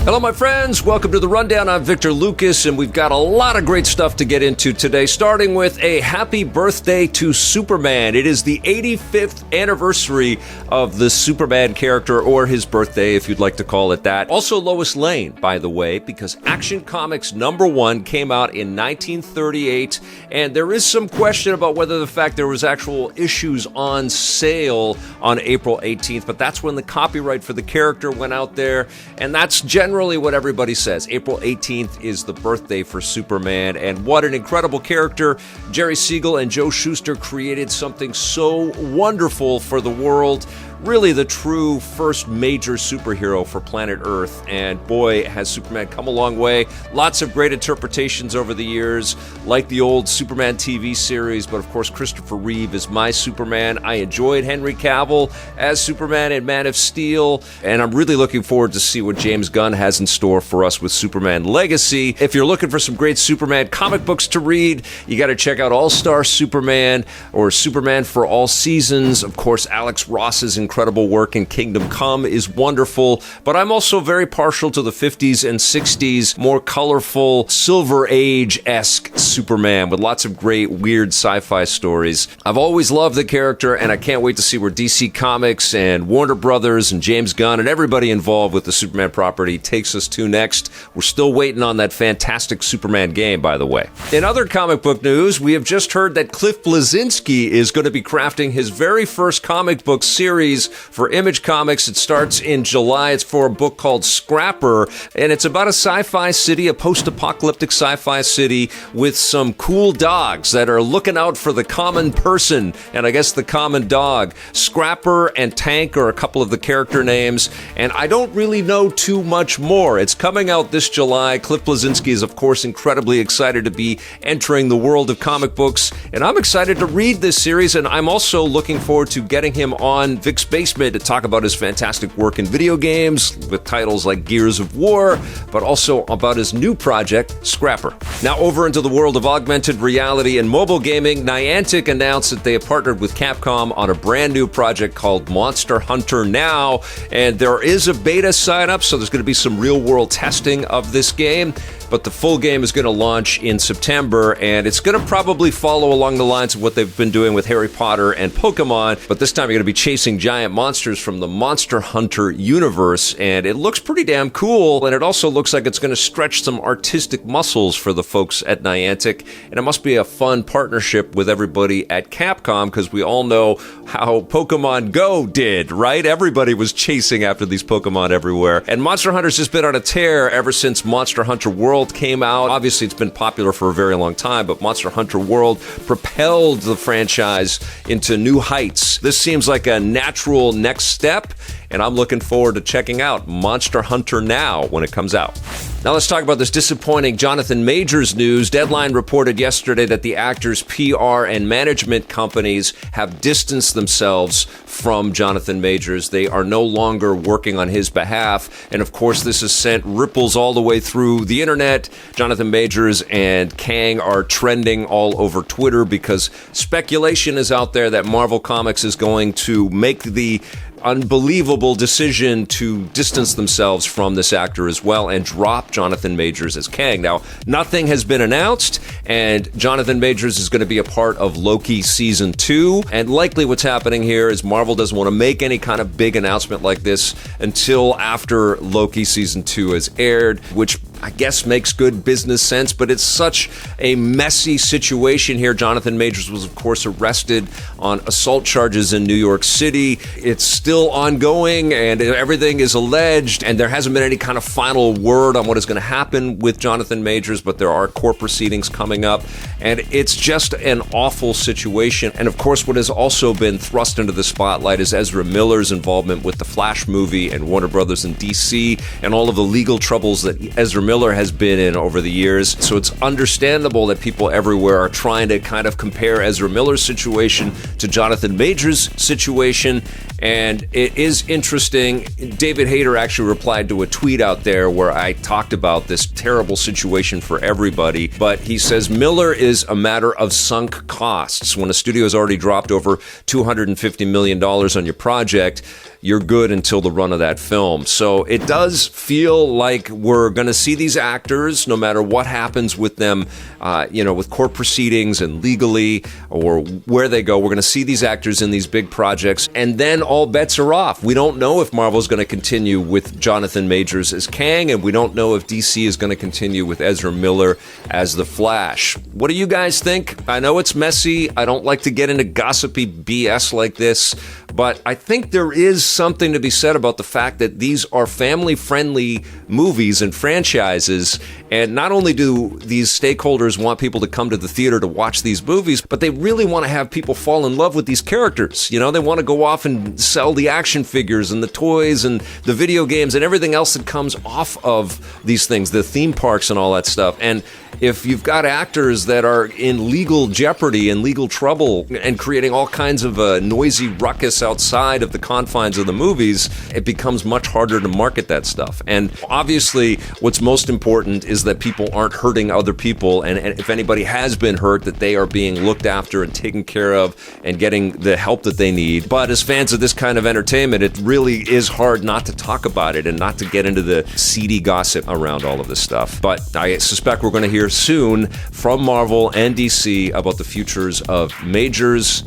Hello, my friends. Welcome to The Rundown. I'm Victor Lucas, and we've got a lot of great stuff to get into today, starting with a happy birthday to Superman. It is the 85th anniversary of the Superman character, or his birthday, if you'd like to call it that. Also, Lois Lane, by the way, because Action Comics #1 came out in 1938, and there is some question about whether the fact there was actual issues on sale on April 18th, but that's when the copyright for the character went out there, and that's generally what everybody says. April 18th is the birthday for Superman, and what an incredible character. Jerry Siegel and Joe Shuster created something so wonderful for the world. Really the true first major superhero for planet Earth, and boy, has Superman come a long way. Lots of great interpretations over the years, like the old Superman TV series, but of course Christopher Reeve is my Superman. I enjoyed Henry Cavill as Superman in Man of Steel, and I'm really looking forward to see what James Gunn has in store for us with Superman Legacy. If you're looking for some great Superman comic books to read, you got to check out All-Star Superman or Superman for All Seasons. Of course, Alex Ross's incredible work in Kingdom Come is wonderful, but I'm also very partial to the 50s and 60s, more colorful, Silver Age-esque Superman with lots of great, weird sci-fi stories. I've always loved the character, and I can't wait to see where DC Comics and Warner Brothers and James Gunn and everybody involved with the Superman property takes us to next. We're still waiting on that fantastic Superman game, by the way. In other comic book news, we have just heard that Cliff Bleszinski is going to be crafting his very first comic book series for Image Comics. It starts in July. It's for a book called Scrapper, and it's about a sci-fi city, a post-apocalyptic sci-fi city with some cool dogs that are looking out for the common person, and I guess the common dog. Scrapper and Tank are a couple of the character names, and I don't really know too much more. It's coming out this July. Cliff Bleszinski is, of course, incredibly excited to be entering the world of comic books, and I'm excited to read this series, and I'm also looking forward to getting him on Vic's Basement to talk about his fantastic work in video games with titles like Gears of War, but also about his new project, Scrapper. Now over into the world of augmented reality and mobile gaming, Niantic announced that they have partnered with Capcom on a brand new project called Monster Hunter Now, and there is a beta sign-up, so there's going to be some real-world testing of this game, but the full game is going to launch in September, and it's going to probably follow along the lines of what they've been doing with Harry Potter and Pokemon, but this time you're going to be chasing giant monsters from the Monster Hunter universe, and it looks pretty damn cool, and it also looks like it's going to stretch some artistic muscles for the folks at Niantic, and it must be a fun partnership with everybody at Capcom, because we all know how Pokemon Go did, right? Everybody was chasing after these Pokemon everywhere, and Monster Hunter's just been on a tear ever since Monster Hunter World came out. Obviously, it's been popular for a very long time, but Monster Hunter World propelled the franchise into new heights. This seems like a natural next step, and I'm looking forward to checking out Monster Hunter Now when it comes out. Now let's talk about this disappointing Jonathan Majors news. Deadline reported yesterday that the actor's PR and management companies have distanced themselves from Jonathan Majors. They are no longer working on his behalf. And of course, this has sent ripples all the way through the internet. Jonathan Majors and Kang are trending all over Twitter because speculation is out there that Marvel Comics is going to make the unbelievable decision to distance themselves from this actor as well and drop Jonathan Majors as Kang. Now, nothing has been announced, and Jonathan Majors is going to be a part of Loki Season 2, and likely what's happening here is Marvel doesn't want to make any kind of big announcement like this until after Loki Season 2 has aired, which I guess makes good business sense, but it's such a messy situation here. Jonathan Majors was, of course, arrested on assault charges in New York City. It's still ongoing, and everything is alleged, and there hasn't been any kind of final word on what is going to happen with Jonathan Majors, but there are court proceedings coming up, and it's just an awful situation. And, of course, what has also been thrust into the spotlight is Ezra Miller's involvement with the Flash movie and Warner Brothers and DC, and all of the legal troubles that Ezra Miller Miller has been in over the years. So it's understandable that people everywhere are trying to kind of compare Ezra Miller's situation to Jonathan Majors' situation. And it is interesting. David Hayter actually replied to a tweet out there where I talked about this terrible situation for everybody. But he says Miller is a matter of sunk costs. When a studio has already dropped over $250 million on your project, you're good until the run of that film. So it does feel like we're going to see these actors, no matter what happens with them, with court proceedings and legally or where they go. We're going to see these actors in these big projects, and then all bets are off. We don't know if Marvel's going to continue with Jonathan Majors as Kang, and we don't know if DC is going to continue with Ezra Miller as the Flash. What do you guys think? I know it's messy. I don't like to get into gossipy BS like this, but I think there is something to be said about the fact that these are family-friendly movies and franchises, and not only do these stakeholders want people to come to the theater to watch these movies, but they really want to have people fall in love with these characters. They want to go off and sell the action figures and the toys and the video games and everything else that comes off of these things, the theme parks and all that stuff. And if you've got actors that are in legal jeopardy and legal trouble and creating all kinds of noisy ruckus outside of the confines of the movies, it becomes much harder to market that stuff. And obviously, what's most important is that people aren't hurting other people, and if anybody has been hurt, that they are being looked after and taken care of and getting the help that they need. But as fans of this kind of entertainment, it really is hard not to talk about it and not to get into the seedy gossip around all of this stuff. But I suspect we're going to hear soon from Marvel and DC about the futures of Majors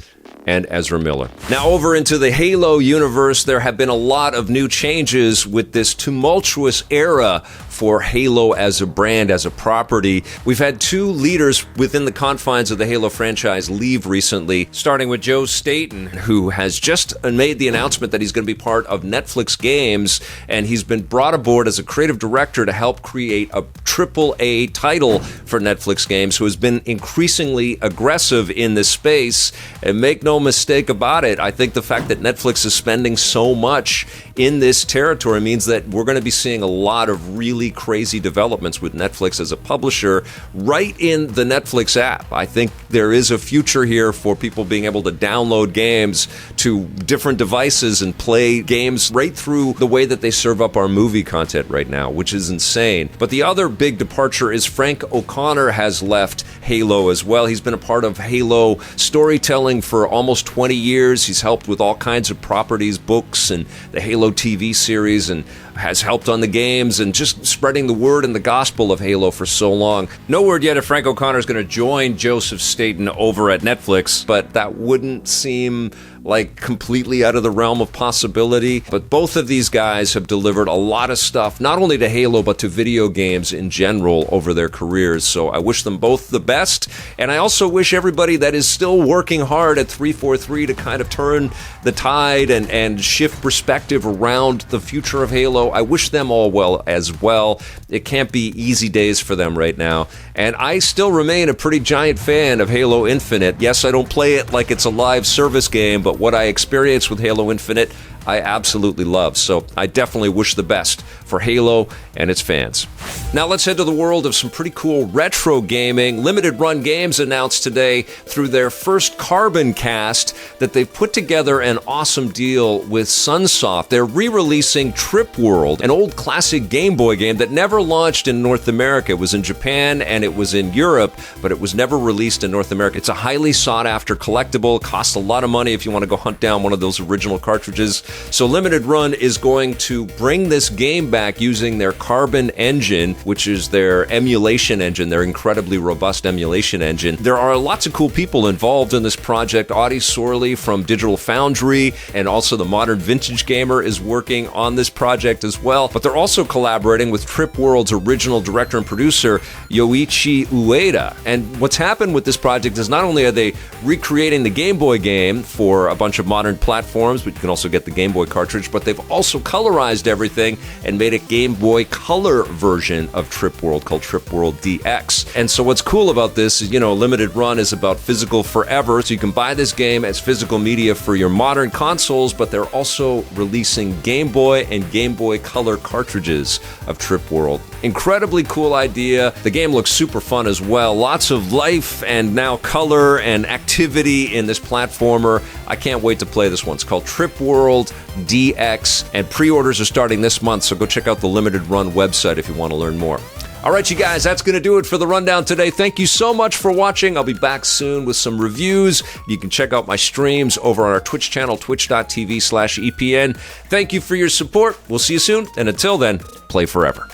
and Ezra Miller. Now over into the Halo universe, there have been a lot of new changes with this tumultuous era for Halo as a brand, as a property. We've had two leaders within the confines of the Halo franchise leave recently, starting with Joe Staten, who has just made the announcement that he's going to be part of Netflix Games, and he's been brought aboard as a creative director to help create a AAA title for Netflix Games, who has been increasingly aggressive in this space. And make no mistake about it, I think the fact that Netflix is spending so much in this territory means that we're going to be seeing a lot of really crazy developments with Netflix as a publisher right in the Netflix app. I think there is a future here for people being able to download games to different devices and play games right through the way that they serve up our movie content right now, which is insane. But the other big departure is Frank O'Connor has left Halo as well. He's been a part of Halo storytelling for almost 20 years. He's helped with all kinds of properties, books, and the Halo TV series, and has helped on the games and just spreading the word and the gospel of Halo for so long. No word yet if Frank O'Connor is going to join Joseph Staten over at Netflix, but that wouldn't seem like completely out of the realm of possibility. But both of these guys have delivered a lot of stuff, not only to Halo, but to video games in general over their careers. So I wish them both the best. And I also wish everybody that is still working hard at 343 to kind of turn the tide and shift perspective around the future of Halo. I wish them all well as well. It can't be easy days for them right now. And I still remain a pretty giant fan of Halo Infinite. Yes, I don't play it like it's a live service game, but what I experience with Halo Infinite, I absolutely love. So I definitely wish the best for Halo and its fans. Now let's head to the world of some pretty cool retro gaming. Limited Run Games announced today through their first Carbon Cast that they've put together an awesome deal with Sunsoft. They're re-releasing Trip World, an old classic Game Boy game that never launched in North America. It was in Japan and it was in Europe, but it was never released in North America. It's a highly sought-after collectible. It costs a lot of money if you want to go hunt down one of those original cartridges. So Limited Run is going to bring this game back using their Carbon engine, which is their emulation engine, their incredibly robust emulation engine. There are lots of cool people involved in this project. Audie Sorley from Digital Foundry and also the Modern Vintage Gamer is working on this project as well. But they're also collaborating with Trip World's original director and producer, Yoichi Ueda. And what's happened with this project is not only are they recreating the Game Boy game for a bunch of modern platforms, but you can also get the Game Boy cartridge, but they've also colorized everything and made a Game Boy Color version of Trip World called Trip World DX. And so what's cool about this is, limited run is about physical forever, so you can buy this game as physical media for your modern consoles, but they're also releasing Game Boy and Game Boy Color cartridges of Trip World. Incredibly cool idea. The game looks super fun as well. Lots of life and now color and activity in this platformer. I can't wait to play this one. It's called Trip World DX, and pre-orders are starting this month, so go check out the limited run website if you want to learn more. All right, you guys, that's going to do it for the rundown today. Thank you so much for watching. I'll be back soon with some reviews. You can check out my streams over on our Twitch channel, twitch.tv/EPN. Thank you for your support. We'll see you soon, and until then, play forever.